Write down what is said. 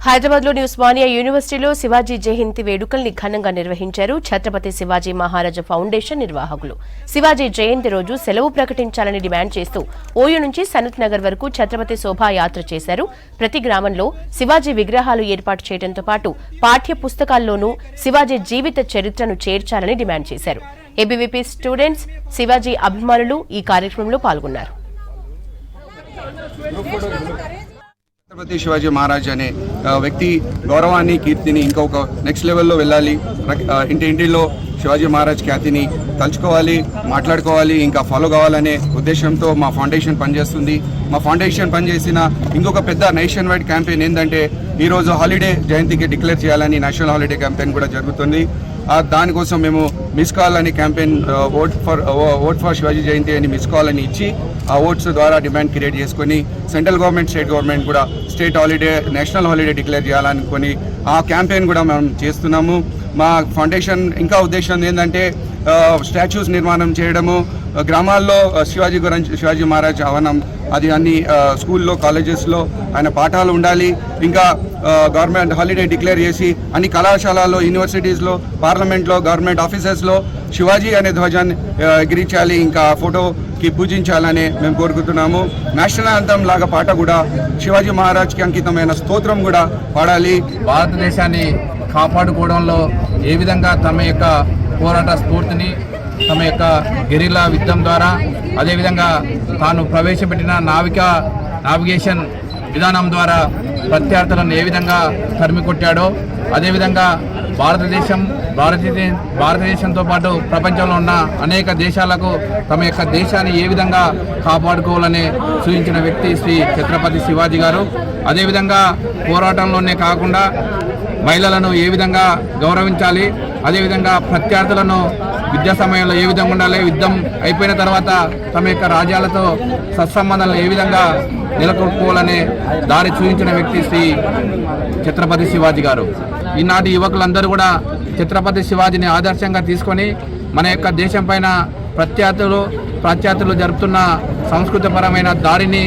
హైదరాబాద్లోని ఉస్మానియా యూనివర్సిటీలో శివాజీ జయంతి వేడుకల్ని ఘనంగా నిర్వహించారు. ఛత్రపతి శివాజీ మహారాజా ఫౌండేషన్ నిర్వాహకులు శివాజీ జయంతి రోజు సెలవు ప్రకటించాలని డిమాండ్ చేస్తూ ఓయూ నుంచి సనత్ నగర్ వరకు ఛత్రపతి శోభాయాత్ర చేశారు. ప్రతి గ్రామంలో శివాజీ విగ్రహాలు ఏర్పాటు చేయడంతో పాటు పాఠ్య పుస్తకాల్లోనూ శివాజీ జీవిత చరిత్రను చేర్చాలని డిమాండ్ చేశారు. ఏబీవీపీ స్టూడెంట్స్, శివాజీ అభిమానులు ఈ కార్యక్రమంలో పాల్గొన్నారు. ఛత్రపతి శివాజీ మహారాజ్ అనే వ్యక్తి గౌరవాన్ని, కీర్తిని ఇంకొక నెక్స్ట్ లెవెల్లో వెళ్ళాలి. ఇంటింటిలో శివాజీ మహారాజ్ ఖ్యాతిని తలుచుకోవాలి, మాట్లాడుకోవాలి, ఇంకా ఫాలో కావాలనే ఉద్దేశంతో మా ఫౌండేషన్ పనిచేస్తుంది. మా ఫౌండేషన్ పనిచేసిన ఇంకొక పెద్ద నేషన్ వైడ్ క్యాంపెయిన్ ఏంటంటే ఈరోజు హాలిడే జయంతికి డిక్లేర్ చేయాలని నేషనల్ హాలిడే క్యాంపెయిన్ కూడా జరుగుతుంది. దానికోసం మేము మిస్ కాల్ అని campaign vote for Shivaji Jayanti అని మిస్ కాల్ అని ఇచ్చి ఆ ఓట్స్ ద్వారా డిమాండ్ క్రియేట్ చేసుకొని సెంట్రల్ గవర్నమెంట్, స్టేట్ గవర్నమెంట్ కూడా state holiday, national holiday declare చేయాలనుకొని ఆ క్యాంపెయిన్ కూడా మేము చేస్తున్నాము. మా ఫౌండేషన్ ఇంకా ఉద్దేశం ఏంటంటే స్టాచ్యూస్ నిర్మాణం చేయడము, గ్రామాల్లో శివాజీ మహారాజ్ ఆవరణం, అది అన్ని స్కూల్లో, కాలేజెస్లో ఆయన పాఠాలు ఉండాలి. ఇంకా గవర్నమెంట్ హాలిడే డిక్లేర్ చేసి అన్ని కళాశాలల్లో, యూనివర్సిటీస్లో, పార్లమెంట్లో, గవర్నమెంట్ ఆఫీసెస్లో శివాజీ అనే ధ్వజాన్ని ఎగిరించాలి, ఇంకా ఫోటోకి పూజించాలని మేము కోరుకుంటున్నాము. నేషనల్ యాంథమ్ లాగా పాట కూడా శివాజీ మహారాజ్కి అంకితమైన స్తోత్రం కూడా పాడాలి. భారతదేశాన్ని కాపాడుకోవడంలో ఏ విధంగా తమ యొక్క పోరాట స్ఫూర్తిని, తమ యొక్క గెరిల్లా యుద్ధం ద్వారా, అదేవిధంగా తాను ప్రవేశపెట్టిన నావిగేషన్ విధానం ద్వారా ప్రత్యర్థులను ఏ విధంగా తరిమికొట్టాడో, అదేవిధంగా భారతదేశంతో పాటు ప్రపంచంలో ఉన్న అనేక దేశాలకు తమ యొక్క దేశాన్ని ఏ విధంగా కాపాడుకోవాలని సూచించిన వ్యక్తి శ్రీ ఛత్రపతి శివాజీ గారు. అదేవిధంగా పోరాటంలోనే కాకుండా మహిళలను ఏ విధంగా గౌరవించాలి, అదేవిధంగా ప్రత్యర్థులను విద్యా సమయంలో ఏ విధంగా ఉండాలి, యుద్ధం అయిపోయిన తర్వాత తమ యొక్క రాజ్యాలతో సత్సంబంధాలను ఏ విధంగా నెలకొల్పుకోవాలనే దారి చూపించిన వ్యక్తి శ్రీ ఛత్రపతి శివాజీ గారు. ఈనాటి యువకులందరూ కూడా ఛత్రపతి శివాజీని ఆదర్శంగా తీసుకొని మన యొక్క దేశం పైన ప్రత్యర్థులు జరుపుతున్న సంస్కృతిపరమైన దాడిని